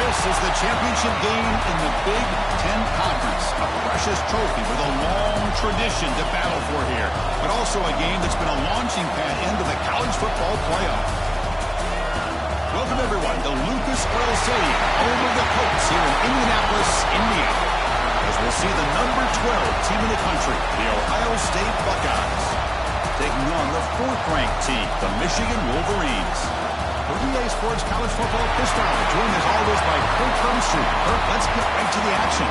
This is the championship game in the Big Ten Conference. A precious trophy with a long tradition to battle for here. But also a game that's been a launching pad into the college football playoff. Welcome, everyone, to Lucas Oil Stadium, home of the Colts here in Indianapolis, Indiana. As we'll see the number 12 team in the country, the Ohio State Buckeyes, taking on the 4th-ranked team, the Michigan Wolverines. For EA Sports College Football Chris Fowler, joined as always by Kirk Hermstreet. Kirk, let's get right to the action.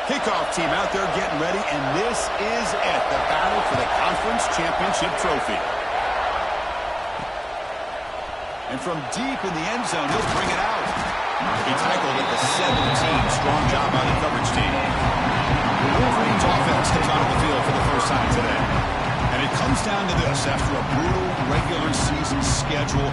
Kickoff team out there getting ready, and this is it, the battle for the conference championship trophy. And from deep in the end zone, he'll bring it out. He tackled at the 17. Strong job by the coverage team. The Wolverines offense comes onto the field for the first time today. And it comes down to this. After a brutal regular season schedule,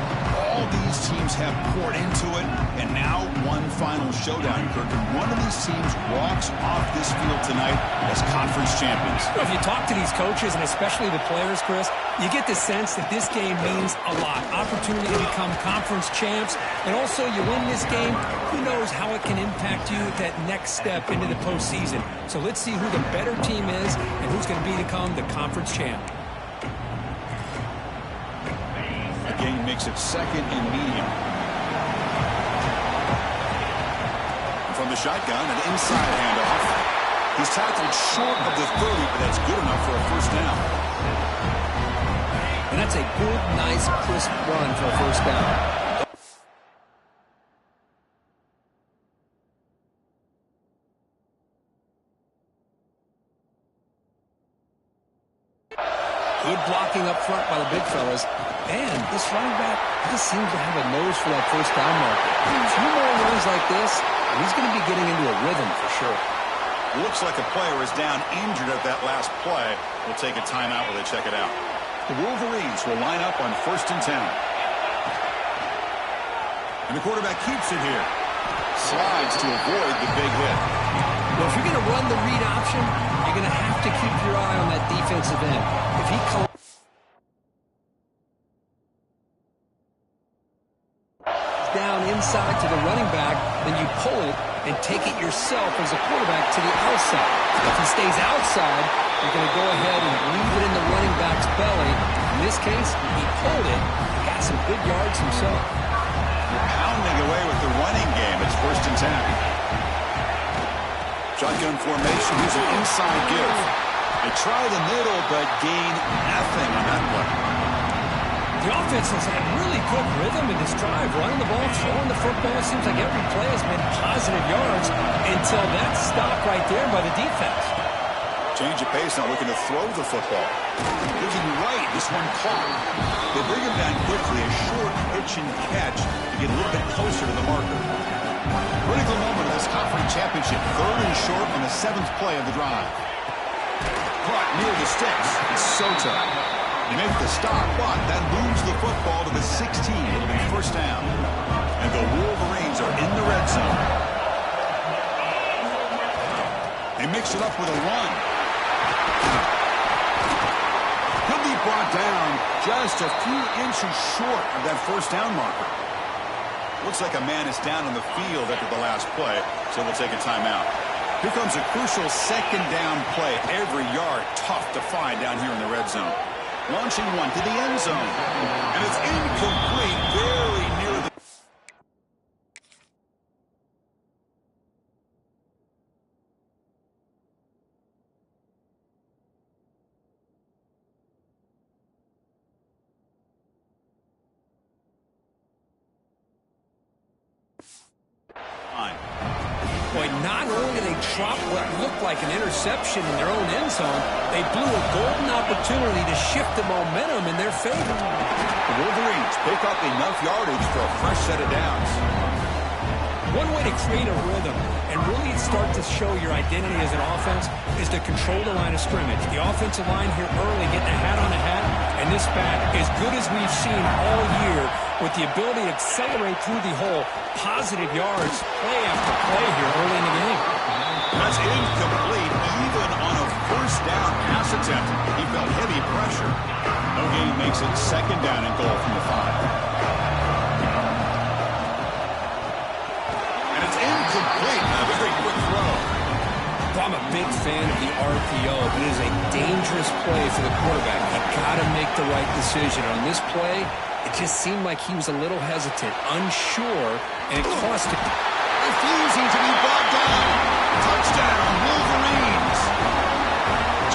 all these teams have poured into it, and now one final showdown, Kirk. And one of these teams walks off this field tonight as conference champions. If you talk to these coaches, and especially the players, Chris, you get the sense that this game means a lot. Opportunity to become conference champs, and also you win this game, who knows how it can impact you at that next step into the postseason. So let's see who the better team is and who's going to become the conference champ. Game makes it 2nd and medium. From the shotgun, an inside handoff. He's tackled short of the 30, but that's good enough for a first down. And that's a good, nice, crisp run for a first down. Good blocking up front by the big fellas. And this running back just seems to have a nose for that first down marker. A few more runs like this, and he's going to be getting into a rhythm for sure. Looks like a player is down injured at that last play. We'll take a timeout while they check it out. The Wolverines will line up on 1st and 10. And the quarterback keeps it here. Slides to avoid the big hit. Well, if you're going to run the read option, you're going to have to keep your eye on that defensive end. If he down inside to the running back, then you pull it and take it yourself as a quarterback to the outside. If he stays outside, you're going to go ahead and leave it in the running back's belly. In this case, he pulled it, got some good yards himself. You're pounding away with the running game. It's 1st and 10. Shotgun formation, here's an inside give. They try the middle, but gain nothing on that one. The offense has had really good rhythm in this drive, running the ball, throwing the football. It seems like every play has been positive yards until that stop right there by the defense. Change of pace, now looking to throw the football. Looking right, this one caught. They bring him down quickly, a short pitch and catch to get a little bit closer to the marker. Critical moment of this conference championship. 3rd and short on the 7th play of the drive. Caught near the sticks. It's Soto. They make the stop, but that moves the football to the 16. It'll be first down. And the Wolverines are in the red zone. They mix it up with a run. Could be brought down just a few inches short of that first down marker. Looks like a man is down on the field after the last play, so we'll take a timeout. Here comes a crucial 2nd down play. Every yard tough to find down here in the red zone. Launching one to the end zone. And it's incomplete, very near the... Boy, not only did they drop what looked like an interception in their own end zone, they blew a golden opportunity to shift the momentum in their favor. The Wolverines pick up enough yardage for a fresh set of downs. One way to create a rhythm and really start to show your identity as an offense is to control the line of scrimmage. The offensive line here early getting a hat on a hat, and this back, as good as we've seen all year, with the ability to accelerate through the hole, positive yards, play after play here early in the game. That's incomplete, even on a first down pass attempt. He felt heavy pressure. No gain makes it second down and goal from the 5. Incomplete. A very quick throw. I'm a big fan of the RPO, but it is a dangerous play for the quarterback. You got to make the right decision. On this play, it just seemed like he was a little hesitant, unsure, and it cost him. Refusing to be brought down. Touchdown, Wolverines.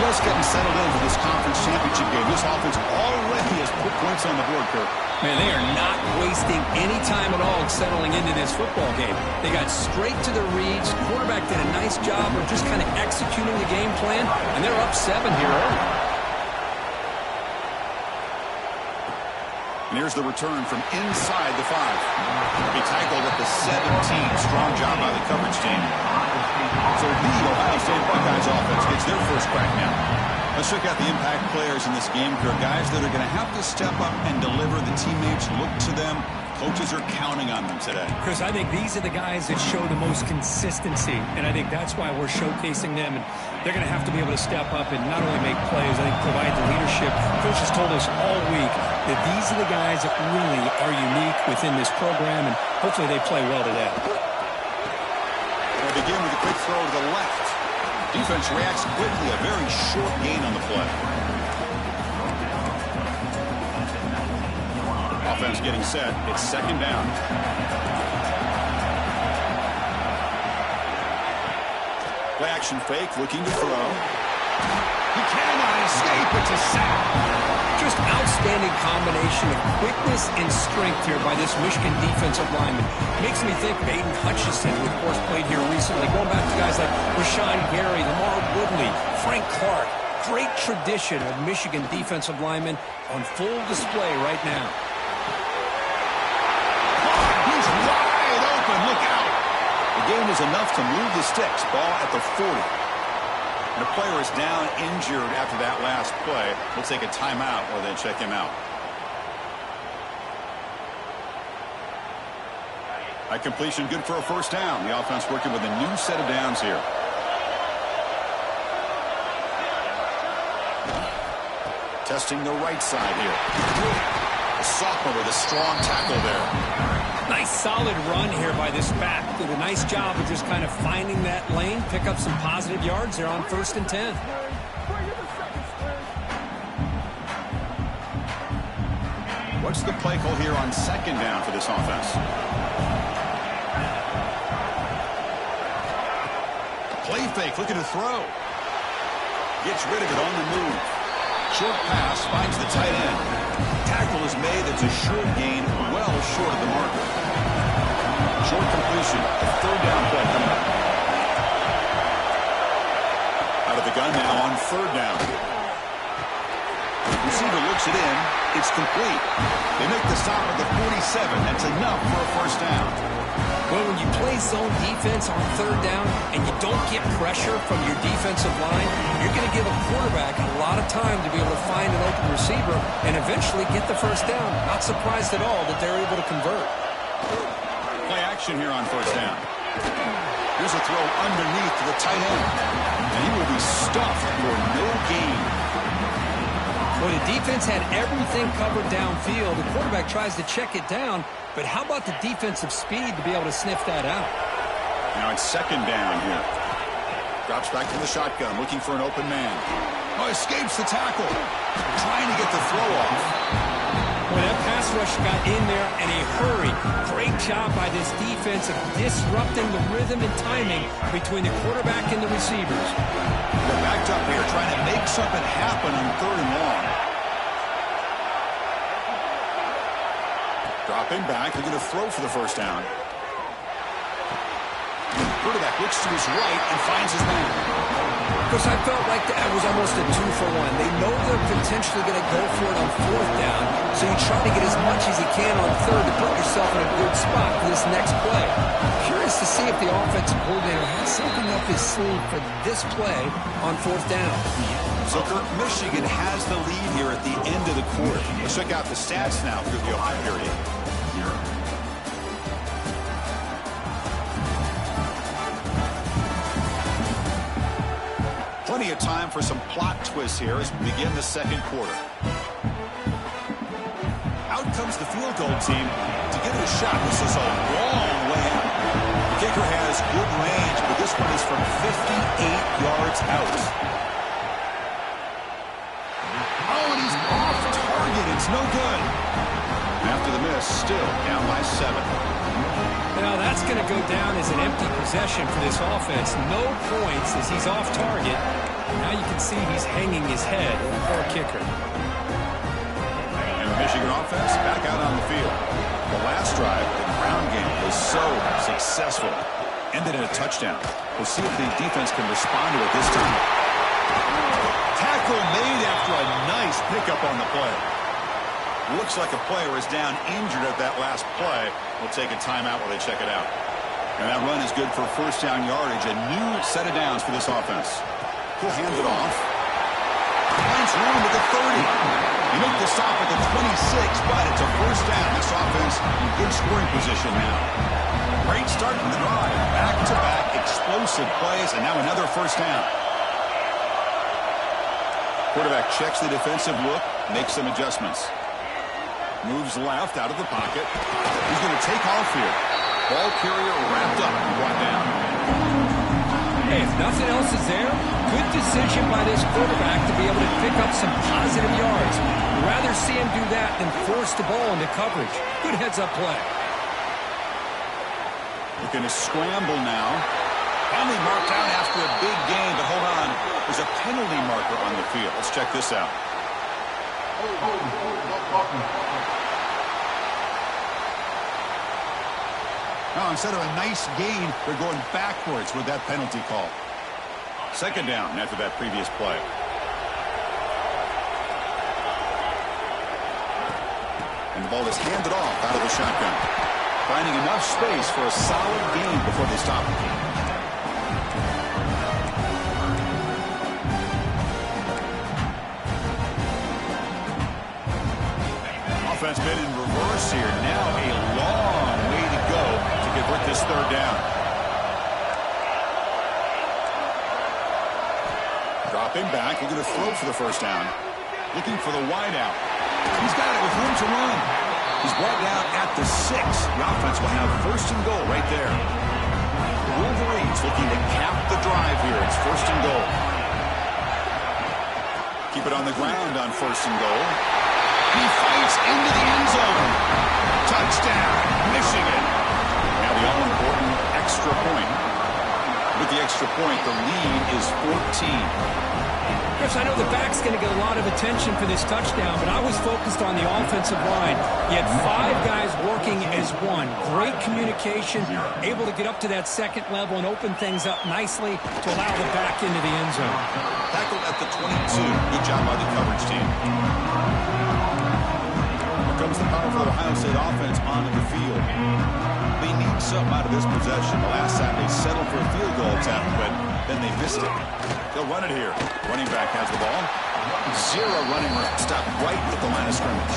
Just getting settled in for this conference championship game. This offense already has put points on the board, Kirk. Man, they are not wasting any time at all settling into this football game. They got straight to the reads. Quarterback did a nice job of just kind of executing the game plan, and they're up 7 here early. And here's the return from inside the 5. He tackled at the 17. Strong job by the coverage team. So the Ohio State Buckeyes offense gets their first crack now. Let's check out the impact players in this game. There are guys that are going to have to step up and deliver. The teammates look to them. Coaches are counting on them today. Chris, I think these are the guys that show the most consistency, and I think that's why we're showcasing them. And they're going to have to be able to step up and not only make plays, I think provide the leadership. Coach has told us all week that these are the guys that really are unique within this program, and hopefully they play well today. We'll begin with a quick throw to the left. Defense reacts quickly, a very short gain on the play. Offense getting set. It's second down. Play action fake, looking to throw. He cannot escape. It's a sack. Just outstanding combination of quickness and strength here by this Michigan defensive lineman. Makes me think of Aiden Hutchinson, who of course played here recently. Going back to guys like Rashawn Gary, Lamar Woodley, Frank Clark. Great tradition of Michigan defensive linemen on full display right now. He's wide open. Look out. The game is enough to move the sticks. Ball at the 40. And the player is down injured after that last play. We'll take a timeout or then check him out. That completion good for a first down. The offense working with a new set of downs here. Testing the right side here. A sophomore with a strong tackle there. Nice solid run here by this back. Did a nice job of just kind of finding that lane, pick up some positive yards there on 1st and 10. What's the play call here on second down for this offense? Play fake, looking to throw. Gets rid of it on the move. Short pass, finds the tight end. Tackle is made. That's a short gain, well short of the marker. Short completion. A third down play coming up. Out of the gun now on third down. Receiver looks it in. It's complete. They make the stop at the 47. That's enough for a first down. Well, when you play zone defense on third down and you don't get pressure from your defensive line, you're going to give a quarterback a lot of time to be able to find an open receiver and eventually get the first down. Not surprised at all that they're able to convert. Play action here on first down. Here's a throw underneath to the tight end. And he will be stuffed for no gain. Well, the defense had everything covered downfield. The quarterback tries to check it down, but how about the defensive speed to be able to sniff that out? Now it's second down here. Drops back to the shotgun, looking for an open man. Oh, escapes the tackle. Trying to get the throw off. Well, that pass rush got in there in a hurry. Great job by this defense of disrupting the rhythm and timing between the quarterback and the receivers. They're backed up here, trying to make something happen on third and long. Dropping back, they're going to throw for the first down. Quarterback looks to his right and finds his man. Because I felt like that was almost a 2-for-1. They know they're potentially going to go for it on 4th down, so you try to get as much as you can on 3rd to put yourself in a good spot for this next play. Curious to see if the offensive coordinator has something up his sleeve for this play on 4th down. So, Kirk, Michigan has the lead here at the end of the quarter. Let's check out the stats now through the opening period. Plenty of time for some plot twists here as we begin the second quarter. Out comes the field goal team to give it a shot. This is a long way out. The kicker has good range, but this one is from 58 yards out. Oh, and he's off target. It's no good. After the miss, still down by 7. Now that's going to go down as an empty possession for this offense. No points as he's off target. Now you can see he's hanging his head for a kicker. And the Michigan offense back out on the field. The last drive, the ground game, was so successful. Ended in a touchdown. We'll see if the defense can respond to it this time. Tackle made after a nice pickup on the play. Looks like a player is down injured at that last play. We'll take a timeout while they check it out. And that run is good for 1st down yardage. A new set of downs for this offense. He'll hand it off. Finds room at the 30. He made the stop at the 26, but it's a 1st down. This offense in good scoring position now. Great start to the drive. Back-to-back explosive plays, and now another 1st down. Quarterback checks the defensive look, makes some adjustments. Moves left out of the pocket. He's going to take off here. Ball carrier wrapped up and brought down. Hey, if nothing else is there, good decision by this quarterback to be able to pick up some positive yards. I'd rather see him do that than force the ball into coverage. Good heads-up play. Looking to scramble now. Finally marked out after a big gain, but hold on. There's a penalty marker on the field. Let's check this out. Now, instead of a nice gain, they're going backwards with that penalty call. 2nd down after that previous play. And the ball is handed off out of the shotgun. Finding enough space for a solid gain before they stop. Offense been in reverse here. Now a long way to go to convert this 3rd down. Dropping back. We're going to throw for the 1st down. Looking for the wide out. He's got it with room to run. He's brought down at the 6. The offense will have 1st and goal right there. Wolverines looking to cap the drive here. It's 1st and goal. Keep it on the ground on 1st and goal. He fights into the end zone. Touchdown, Michigan. Now the all-important extra point. With the extra point, the lead is 14. Chris, I know the back's going to get a lot of attention for this touchdown, but I was focused on the offensive line. You had 5 guys working as one. Great communication, able to get up to that 2nd level and open things up nicely to allow the back into the end zone. Tackled at the 22. Good job by the coverage team. Here comes the powerful Ohio State offense onto the field. They need something out of this possession. The last time they settled for a field goal attempt, but then they missed it. They'll run it here. Running back has the ball. 0 running room. Stop right at the line of scrimmage.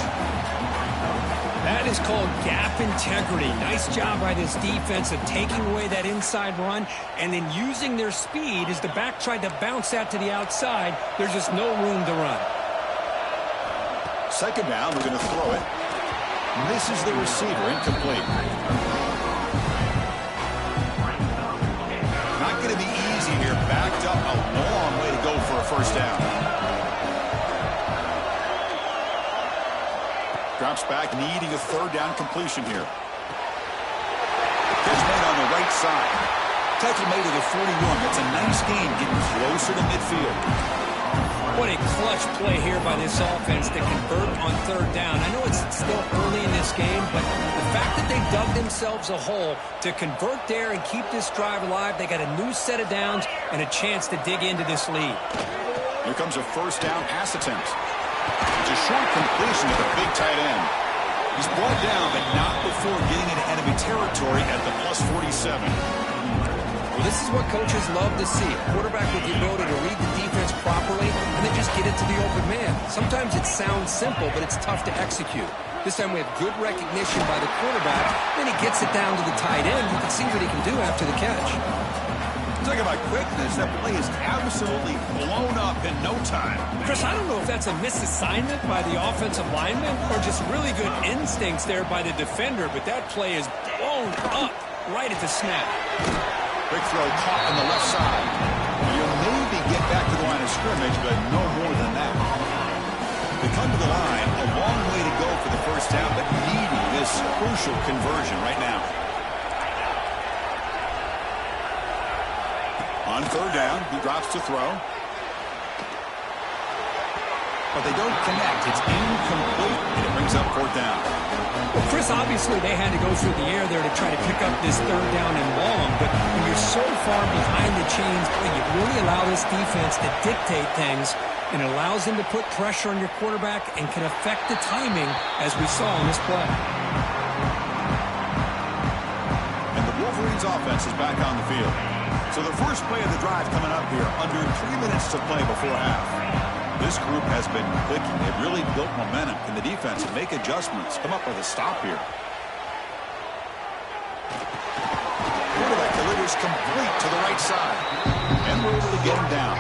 That is called gap integrity. Nice job by this defense of taking away that inside run and then using their speed as the back tried to bounce that to the outside. There's just no room to run. 2nd down. We're going to throw it. Misses the receiver. Incomplete. Not going to be easy here. Backed up a long way to go for a 1st down. Drops back, needing a 3rd down completion here. Catch made on the right side. Tackle made to the 41. That's a nice gain, getting closer to midfield. What a clutch play here by this offense to convert on third down. I know it's still early in this game, but the fact that they dug themselves a hole to convert there and keep this drive alive, they got a new set of downs and a chance to dig into this lead. Here comes a first down pass attempt. It's a short completion to the big tight end. He's brought down, but not before getting into enemy territory at the plus 47. Well, this is what coaches love to see. A quarterback with the ability to read the defense properly and then just get it to the open man. Sometimes it sounds simple, but it's tough to execute. This time we have good recognition by the quarterback. Then he gets it down to the tight end. You can see what he can do after the catch. Talking about quickness, that play is absolutely blown up in no time. Chris, I don't know if that's a misassignment by the offensive lineman or just really good instincts there by the defender, but that play is blown up right at the snap. Quick throw caught on the left side. You'll maybe get back to the line of scrimmage, but no more than that. They come to the line, a long way to go for the first down, but needing this crucial conversion right now. On third down, he drops to throw. But they don't connect. It's incomplete, and it brings up fourth down. Well, Chris, obviously they had to go through the air there to try to pick up this third down and long, but when you're so far behind the chains, you really allow this defense to dictate things, and it allows them to put pressure on your quarterback and can affect the timing, as we saw in this play. And the Wolverines offense is back on the field. So the first play of the drive coming up here, under 3 minutes to play before half. This group has been clicking. They've really built momentum. Can the defense make adjustments? Come up with a stop here. Quarterback delivers complete to the right side. And we're able to get him down.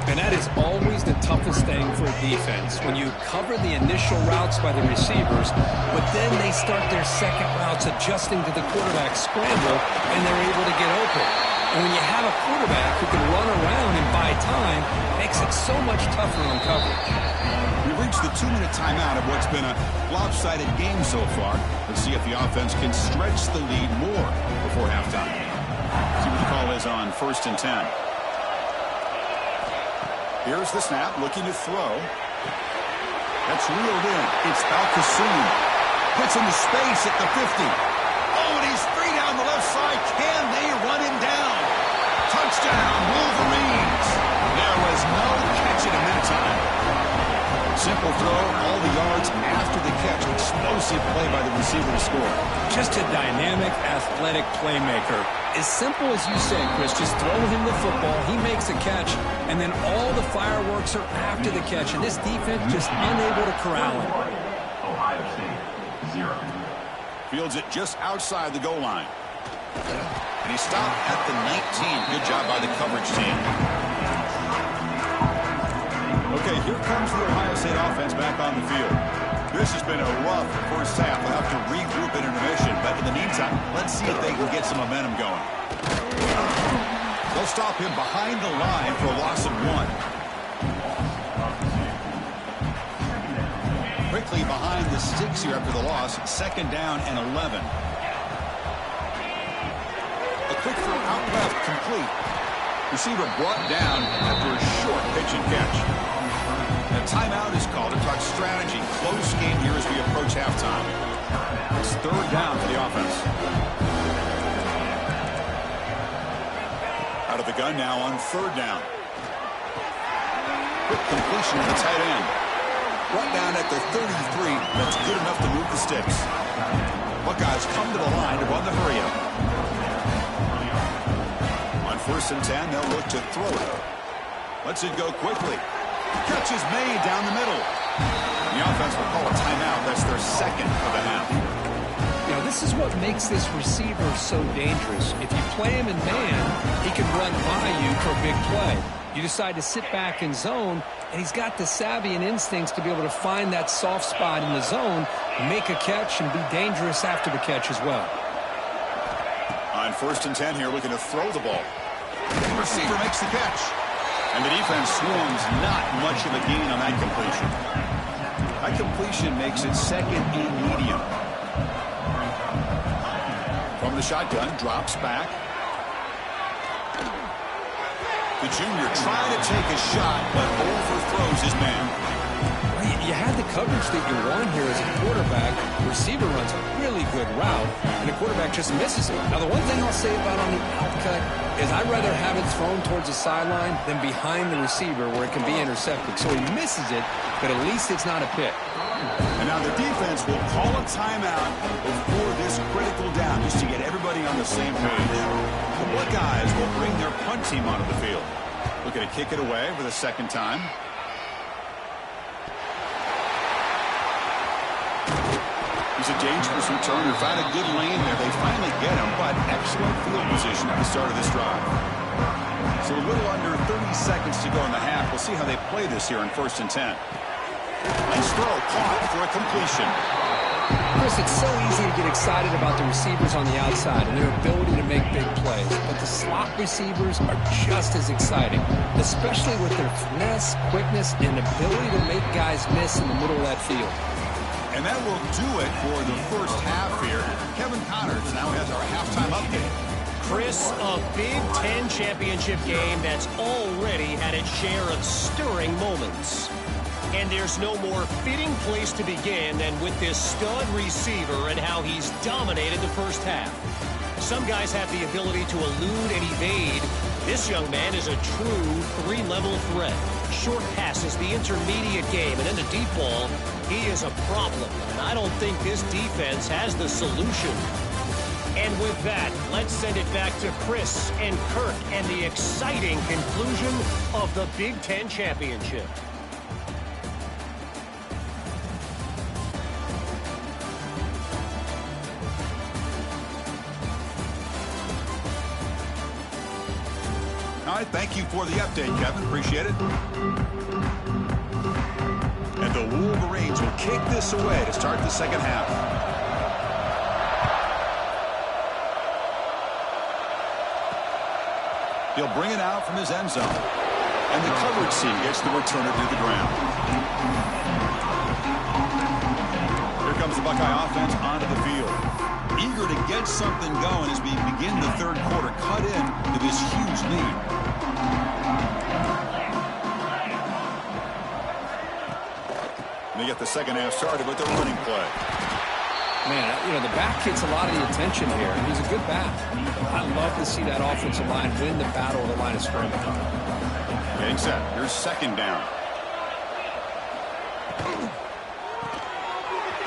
And that is always the toughest thing for a defense, when you cover the initial routes by the receivers, but then they start their second routes adjusting to the quarterback scramble, and they're able to get open. And when you have a quarterback who can run around and buy time, it makes it so much tougher on coverage. We've reached the 2-minute timeout of what's been a lopsided game so far. Let's see if the offense can stretch the lead more before halftime. See what the call is on 1st and 10. Here's the snap, looking to throw. That's reeled in. It's Al-Kassoum. Puts into space at the 50. Oh, and he's free down the left side. Can they run him down? Touchdown, Wolverines. There was no catching him that time. Simple throw, all the yards after the catch. Explosive play by the receiver to score. Just a dynamic, athletic playmaker. As simple as you said, Chris, just throw him the football, he makes a catch, and then all the fireworks are after the catch, and this defense just unable to corral him. Ohio State, 0. Fields it just outside the goal line. And he stopped at the 19. Good job by the coverage team. Okay, here comes the Ohio State offense back on the field. This has been a rough first half. They'll have to regroup at intermission, but in the meantime, let's see if they can get some momentum going. They'll stop him behind the line for a loss of 1. Quickly behind the sticks here after the loss. 2nd down and 11. A quick throw out left, complete. Receiver brought down after a short pitch and catch. A timeout is called to talk strategy. Close game here as we approach halftime. It's 3rd down for the offense. Out of the gun now on 3rd down. Quick completion to the tight end. Brought down at the 33. That's good enough to move the sticks. Buckeyes come to the line to run the hurry-up. On 1st and 10, they'll look to throw it. Lets it go quickly. Catch is made down the middle. The offense will call a timeout. That's their 2nd of the half. You know, this is what makes this receiver so dangerous. If you play him in man, he can run by you for a big play. You decide to sit back in zone, and he's got the savvy and instincts to be able to find that soft spot in the zone, make a catch, and be dangerous after the catch as well. On 1st and 10 here, looking to throw the ball. The receiver makes the catch. And the defense swarms, not much of a gain on that completion. That completion makes it 2nd and medium. From the shotgun, drops back. The junior trying to take a shot, but overthrows his man. You had the coverage that you want here as a quarterback. The receiver runs a really good route, and the quarterback just misses it. Now, the one thing I'll say about on the outcut is I'd rather have it thrown towards the sideline than behind the receiver where it can be intercepted. So he misses it, but at least it's not a pick. And now the defense will call a timeout before this critical down just to get everybody on the same page. The Buckeyes will bring their punt team onto the field. Looking to kick it away for the second time. He's a dangerous returner. Found a good lane there. They finally get him, but excellent field position at the start of this drive. So a little under 30 seconds to go in the half. We'll see how they play this here in 1st and 10. Nice throw, caught for a completion. Chris, it's so easy to get excited about the receivers on the outside and their ability to make big plays, but the slot receivers are just as exciting, especially with their finesse, quickness, and ability to make guys miss in the middle of that field. And that will do it for the first half here. Kevin Connors now has our halftime update. Chris, a Big Ten championship game that's already had its share of stirring moments. And there's no more fitting place to begin than with this stud receiver and how he's dominated the first half. Some guys have the ability to elude and evade. This young man is a true three-level threat. Short passes, the intermediate game, and then the deep ball. He is a problem, and I don't think this defense has the solution. And with that, let's send it back to Chris and Kirk and the exciting conclusion of the Big Ten championship. All right, thank you for the update, Kevin. Appreciate it. And the Wolverines will kick this away to start the second half. He'll bring it out from his end zone. And the coverage team gets the returner to the ground. Here comes the Buckeye offense onto the field. Eager to get something going as we begin the third quarter. Cut in to this huge lead. And they get the second half started with the running play. Man, you know, the back gets a lot of the attention here. He's a good back. I love to see that offensive line win the battle of the line of scrimmage. Getting set. Here's second down.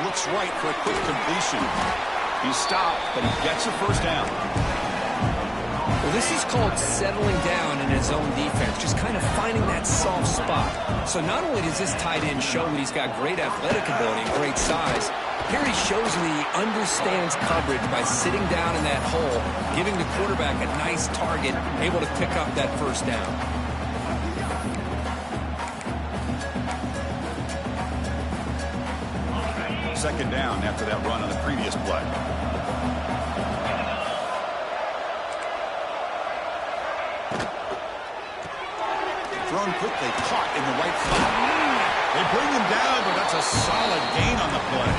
Looks right for a quick completion. He stopped, but he gets a first down. Well, this is called settling down in his own defense, just kind of finding that soft spot. So not only does this tight end show that he's got great athletic ability and great size, here he shows me he understands coverage by sitting down in that hole, giving the quarterback a nice target, able to pick up that first down. Second down after that run on the previous play. Thrown quickly, caught in the right flat. They bring him down, but that's a solid gain on the play.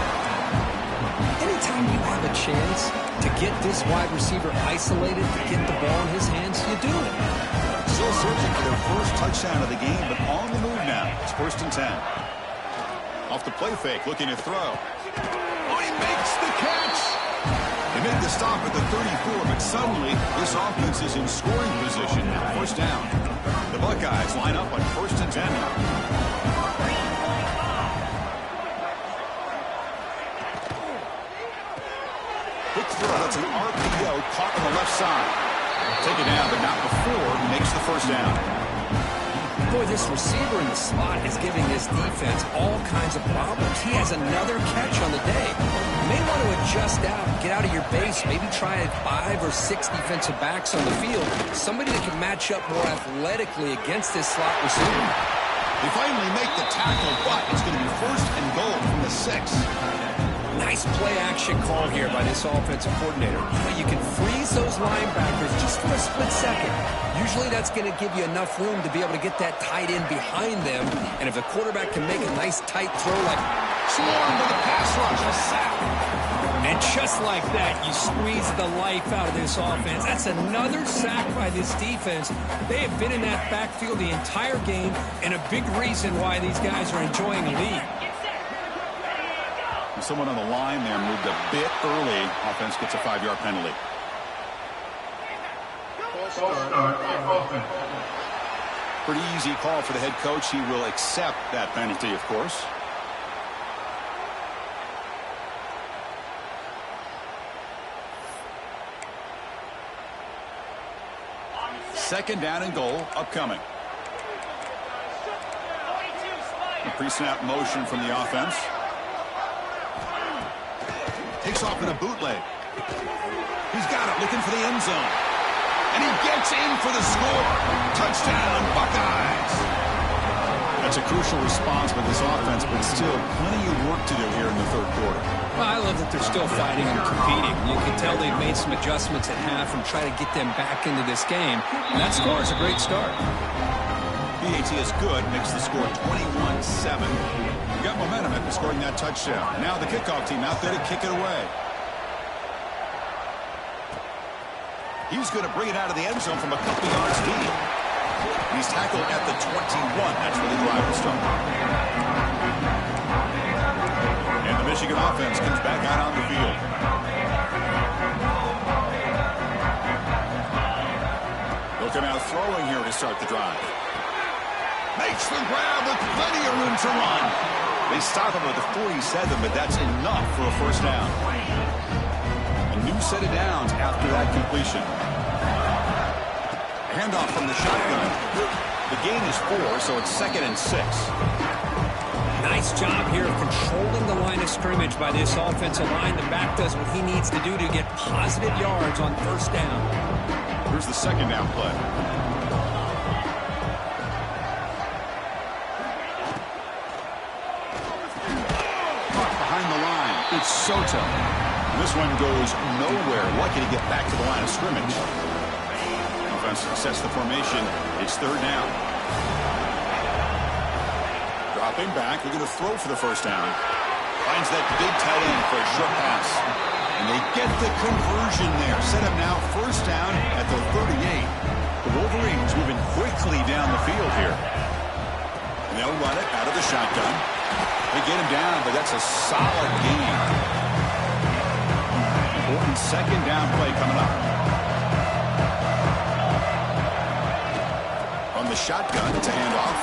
Anytime you have a chance to get this wide receiver isolated, to get the ball in his hands, you do it. Still searching for their first touchdown of the game, but on the move now. It's 1st and 10. Off the play fake, looking to throw. Oh, he makes the catch! They make the stop at the 34, but suddenly this offense is in scoring position now. First down. The Buckeyes line up on 1st and 10 now. Quick throw, that's an RPO caught on the left side. Take it down, but not before he makes the first down. Boy, this receiver in the slot is giving this defense all kinds of problems. He has another catch on the day. You may want to adjust out, get out of your base, maybe try 5 or 6 defensive backs on the field. Somebody that can match up more athletically against this slot receiver. They finally make the tackle, but it's going to be 1st and goal from the 6. Nice play-action call here by this offensive coordinator. You can freeze those linebackers just for a split second. Usually that's going to give you enough room to be able to get that tight end behind them. And if the quarterback can make a nice tight throw like Swarm with a pass rush, a sack. And just like that, you squeeze the life out of this offense. That's another sack by this defense. They have been in that backfield the entire game, and a big reason why these guys are enjoying a lead. Someone on the line there moved a bit early. Offense gets a 5-yard penalty. Pretty easy call for the head coach. He will accept that penalty, of course. Second down and goal upcoming. A pre-snap motion from the offense. Takes off in a bootleg. He's got it, looking for the end zone. And he gets in for the score. Touchdown, Buckeyes. That's a crucial response by this offense, but still plenty of work to do here in the third quarter. Well, I love that they're still fighting and competing. You can tell they've made some adjustments at half and try to get them back into this game. And that score is a great start. BAT is good, makes the score 21-7. You got momentum after scoring that touchdown. Now the kickoff team out there to kick it away. He's going to bring it out of the end zone from a couple yards deep. He's tackled at the 21. That's where the drive will start. And the Michigan offense comes back out on the field. Looking out throwing here to start the drive. Makes the grab with plenty of room to run. They stop him at the 47, but that's enough for a first down. A new set of downs after that completion. Handoff from the shotgun. The gain is 4, so it's 2nd and 6. Nice job here of controlling the line of scrimmage by this offensive line. The back does what he needs to do to get positive yards on first down. Here's the second down play. Behind the line, it's Soto. This one goes nowhere. Lucky to get back to the line of scrimmage. Offense sets the formation. It's third down. Dropping back. They're going to throw for the first down. Finds that big tight end for a short pass. And they get the conversion there. Set up now first down at the 38. The Wolverines moving quickly down the field here. And they'll run it out of the shotgun. They get him down, but that's a solid gain. Important second down play coming up. On the shotgun, it's a handoff.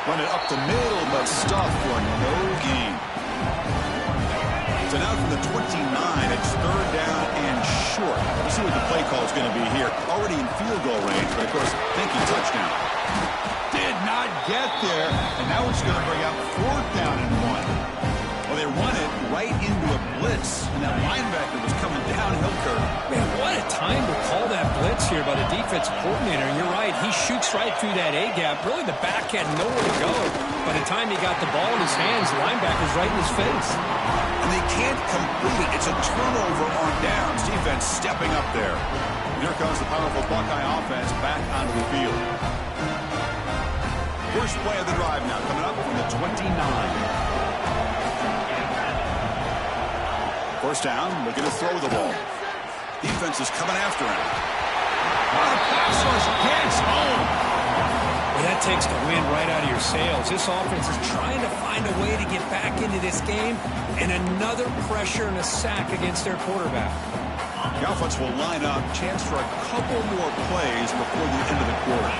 Run it up the middle, but stuffed for no gain. So now from the 29, it's third down and short. We'll see what the play call is going to be here. Already in field goal range, but of course, thinking touchdown. Did not get there, and now it's going to bring out fourth down and 1. Well, they run it right into a blitz, and that linebacker was coming downhill curve. Man, what a time to call that blitz here by the defensive coordinator. And you're right, he shoots right through that A-gap. Really, the back had nowhere to go. By the time he got the ball in his hands, the linebacker's right in his face. And they can't complete it. It's a turnover on downs. Defense stepping up there. And here comes the powerful Buckeye offense back onto the field. First play of the drive now coming up from the 29. First down, looking to throw the ball. Defense is coming after him. On a pass rush, gets home. Well, that takes the wind right out of your sails. This offense is trying to find a way to get back into this game, and another pressure and a sack against their quarterback. The offense will line up. Chance for a couple more plays before the end of the quarter.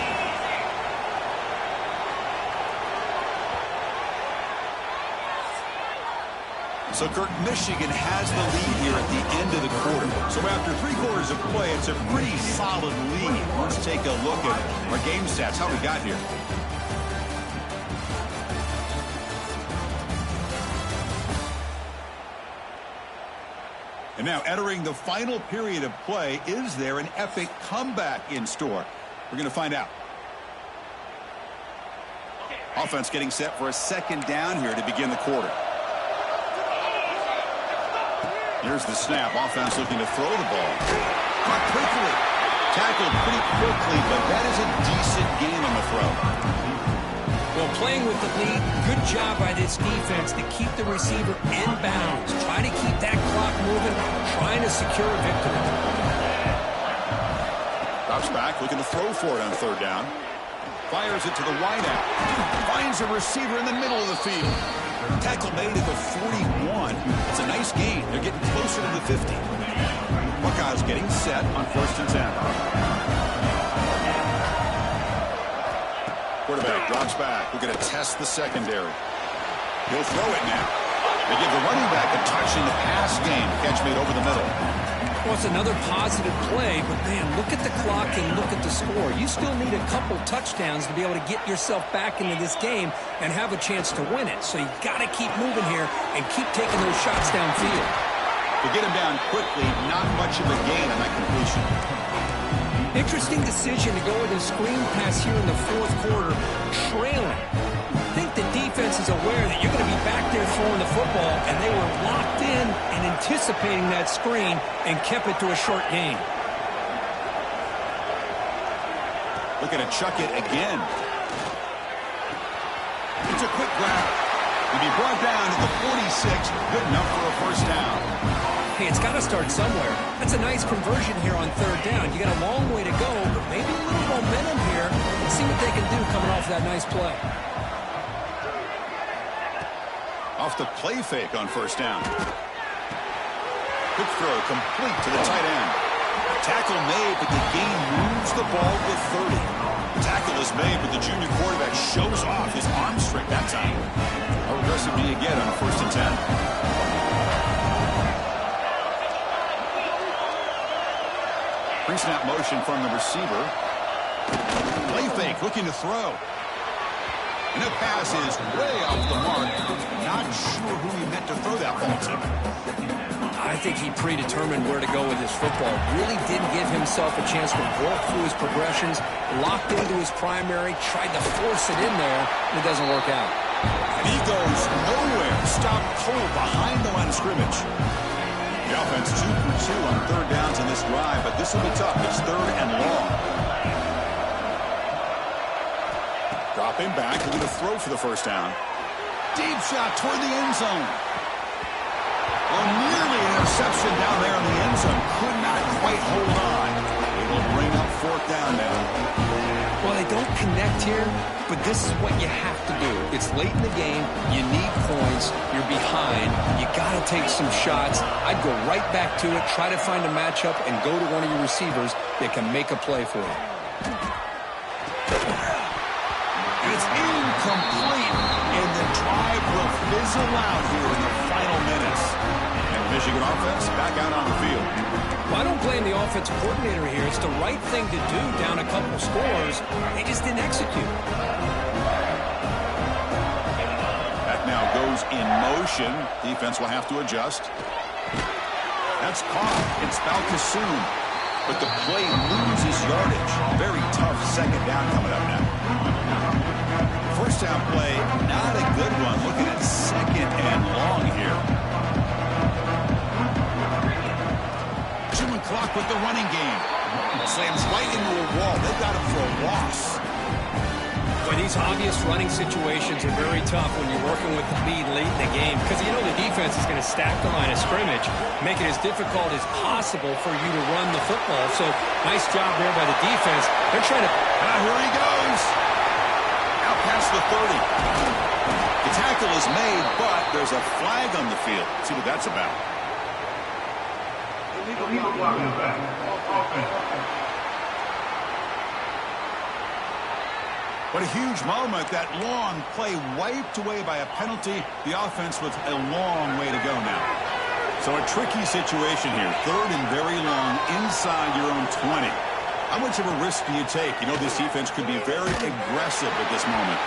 So, Kirk, Michigan has the lead here at the end of the quarter. So after 3 quarters of play, it's a pretty solid lead. Let's take a look at our game stats, how we got here. And now entering the final period of play, is there an epic comeback in store? We're going to find out. Offense getting set for a second down here to begin the quarter. Here's the snap. Offense looking to throw the ball. Caught quickly. Tackled pretty quickly, but that is a decent gain on the throw. Well, playing with the lead, good job by this defense to keep the receiver in bounds. Try to keep that clock moving, trying to secure a victory. Drops back, looking to throw for it on third down. Fires it to the wideout. Finds a receiver in the middle of the field. Tackle made at the 41. It's a nice gain. They're getting closer to the 50. Buckeyes getting set on 1st and 10. Quarterback drops back. We're going to test the secondary. He'll throw it now. They give the running back a touch in the pass game. Catch made over the middle. Well, it's another positive play, but, man, look at the clock and look at the score. You still need a couple touchdowns to be able to get yourself back into this game and have a chance to win it. So you got to keep moving here and keep taking those shots downfield. To get him down quickly, not much of a gain on that completion. Interesting decision to go with a screen pass here in the fourth quarter, trailing. I think the defense is aware that you're going to be back there throwing the football, and they were locked in and anticipating that screen and kept it to a short gain. Looking to chuck it again. It's a quick grab. To be brought down to the 46, good enough for a first down. Hey, it's got to start somewhere. That's a nice conversion here on third down. You got a long way to go, but maybe a little momentum here. Let's see what they can do coming off that nice play. Off the play fake on first down. Quick throw complete to the tight end. Tackle made, but the gain moves the ball to 30. The tackle is made, but the junior quarterback shows off his arm strength that time. How aggressive do you get on a 1st and 10? Pre-snap motion from the receiver. Play fake, looking to throw. And that pass is way off the mark. Not sure who he meant to throw that ball to. I think he predetermined where to go with his football. Really didn't give himself a chance to work through his progressions. Locked into his primary, tried to force it in there, and it doesn't work out. And he goes nowhere. Stopped cold behind the line of scrimmage. The offense 2 for 2 on third downs in this drive, but this will be tough. It's third and long. Dropping back, looking to throw for the first down. Deep shot toward the end zone. Well, nearly an interception down there in the end zone. Could not quite hold on. It will bring up fourth down now. Well, they don't connect here, but this is what you have to do. It's late in the game. You need points. You're behind. You got to take some shots. I'd go right back to it, try to find a matchup, and go to one of your receivers that can make a play for you. It's incomplete, and the drive will fizzle out here in the final minutes. And Michigan offense back out on the field. Well, I don't blame the offensive coordinator here. It's the right thing to do down a couple scores. They just didn't execute. That now goes in motion. Defense will have to adjust. That's caught. It's Balkasoon. But the play loses yardage. Very tough second down coming up now. First down play, not a good one. Looking at second and long here. Chewing clock with the running game. Slams right into a wall. They've got him for a loss. Well, these obvious running situations are very tough when you're working with the lead late in the game because you know the defense is going to stack the line of scrimmage, make it as difficult as possible for you to run the football. So, nice job there by the defense. They're trying to... Here he goes. Out past the 30. The tackle is made, but there's a flag on the field. Let's see what that's about. What a huge moment. That long play wiped away by a penalty. The offense with a long way to go now. So a tricky situation here. Third and very long inside your own 20. How much of a risk do you take? You know this defense could be very aggressive at this moment.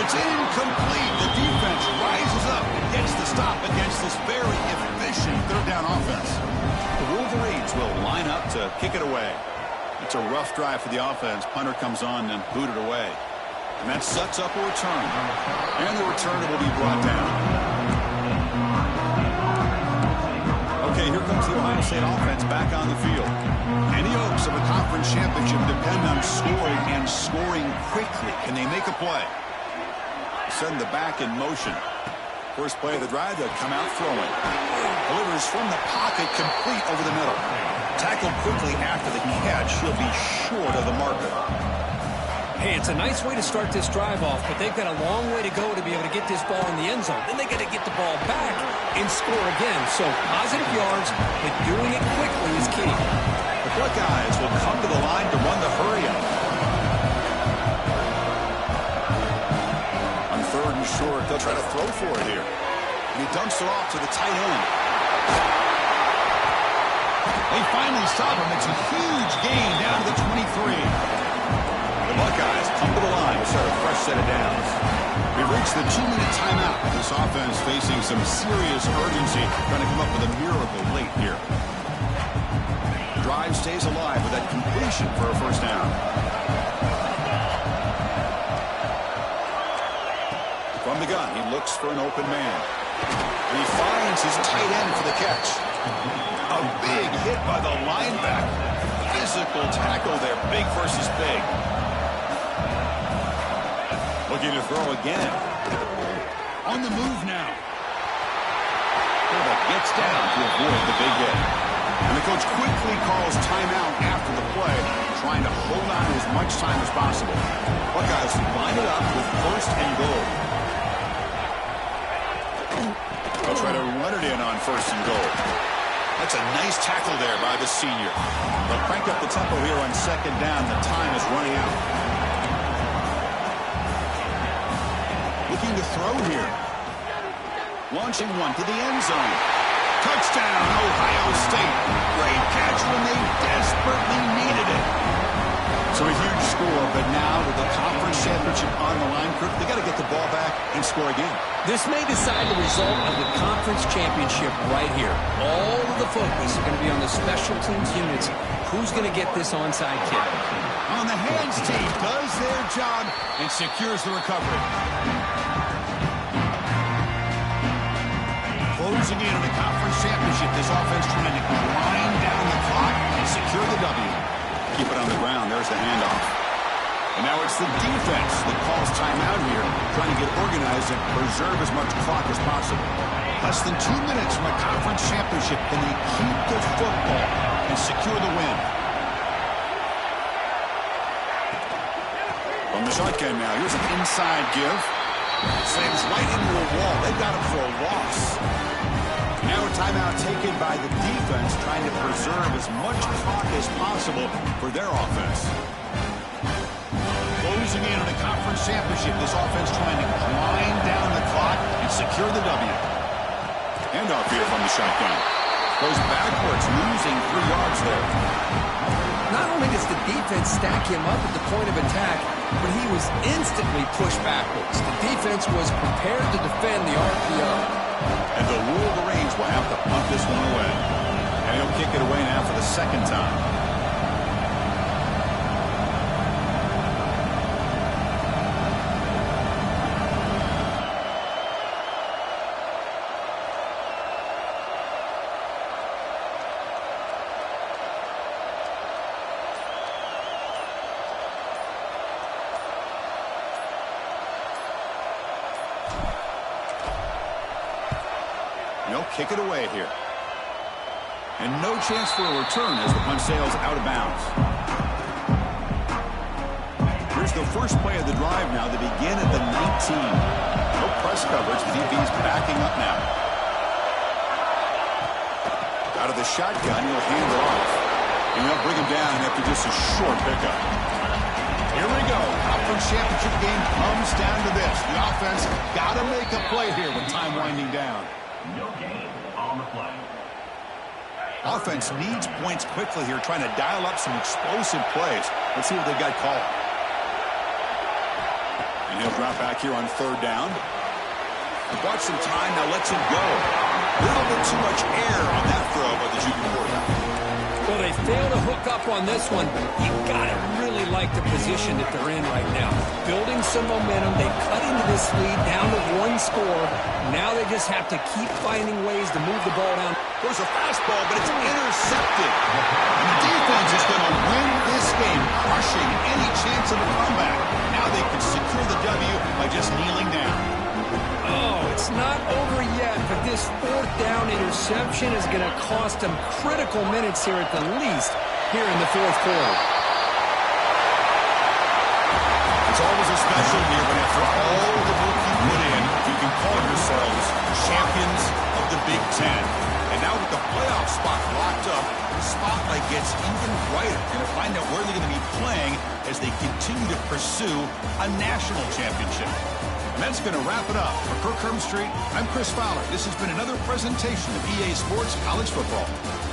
It's incomplete. The defense rises up and gets the stop against this very efficient third down offense. The Wolverines will line up to kick it away. It's a rough drive for the offense. Punter comes on and booted away. And that sets up a return. And the return will be brought down. Okay, here comes the Ohio State offense back on the field. Any hopes of a conference championship depend on scoring and scoring quickly. Can they make a play? send the back in motion. First play of the drive, they'll come out throwing. Delivers from the pocket, complete over the middle. Tackled quickly after the catch. He'll be short of the marker. Hey, it's a nice way to start this drive off, but they've got a long way to go to be able to get this ball in the end zone. Then they got to get the ball back and score again. So positive yards, but doing it quickly is key. The Buckeyes will come to the line to run the hurry-up. On third and short, they'll try to throw for it here. And he dumps it off to the tight end. They finally stop him. It's a huge gain down to the 23. The Buckeyes come to the line to start a fresh set of downs. We've reached the 2-minute timeout. This offense facing some serious urgency, trying to come up with a miracle late here. The drive stays alive with that completion for a first down. From the gun, he looks for an open man. And he finds his tight end for the catch. A big hit by the linebacker. Physical tackle there, big versus big. Looking to throw again. On the move now. Quarterback gets down to avoid the big hit. And the coach quickly calls timeout after the play, trying to hold on to as much time as possible. Buckeyes line it up with first and goal. They'll try to run it in on first and goal. That's a nice tackle there by the senior. They'll crank up the tempo here on second down. The time is running out. Looking to throw here. Launching one to the end zone. Touchdown, Ohio State. Great catch when they desperately needed it. So a huge score, but now with the conference championship on the line, they got to get the ball back and score again. This may decide the result of the conference championship right here. All of the focus is going to be on the special teams units. Who's going to get this onside kick? On the hands team does their job and secures the recovery. Closing in on the conference championship, this offense trying to grind down the clock and secure the W. Keep it on the ground. There's the handoff. And now it's the defense that calls timeout here, trying to get organized and preserve as much clock as possible. Less than 2 minutes from a conference championship. Can they keep the football and secure the win? From the shotgun now, here's an inside give. Slams right into a wall. They've got him for a loss. Now a timeout taken by the defense, trying to preserve as much clock as possible for their offense. Closing in on a conference championship, this offense trying to grind down the clock and secure the W. Handoff here from the shotgun. Goes backwards, losing 3 yards there. Not only does the defense stack him up at the point of attack, but he was instantly pushed backwards. The defense was prepared to defend the RPO. And the rule of the range will have to punt this one away. And he'll kick it away now for the second time. Kick it away here. And no chance for a return as the punt sails out of bounds. Here's the first play of the drive now. They begin at the 19. No press coverage. The DB's backing up now. Out of the shotgun, he'll hand it off. And they'll bring him down after just a short pickup. Here we go. Conference championship game comes down to this. The offense got to make a play here with time winding down. No gain on the play. Offense needs points quickly here, trying to dial up some explosive plays. Let's see what they've got called. And he'll drop back here on third down. He bought some time, now lets him go. A little bit too much air on that throw by the junior quarterback. Well, they fail to hook up on this one. You got to really like the position that they're in right now. Building some momentum. They cut into this lead down to 1 score. Now they just have to keep finding ways to move the ball down. There's a fastball, but it's intercepted. And the defense is going to win this game, crushing any chance of a comeback. Now they can secure the W by just kneeling down. interception is going to cost them critical minutes here at the least here in the fourth quarter. It's always a special year when after all the work you put in, you can call yourselves champions of the Big Ten. And now with the playoff spot locked up, the spotlight gets even brighter. You're going to find out where they're going to be playing as they continue to pursue a national championship. And that's going to wrap it up. For Kirk Herbstreit, I'm Chris Fowler. This has been another presentation of EA Sports College Football.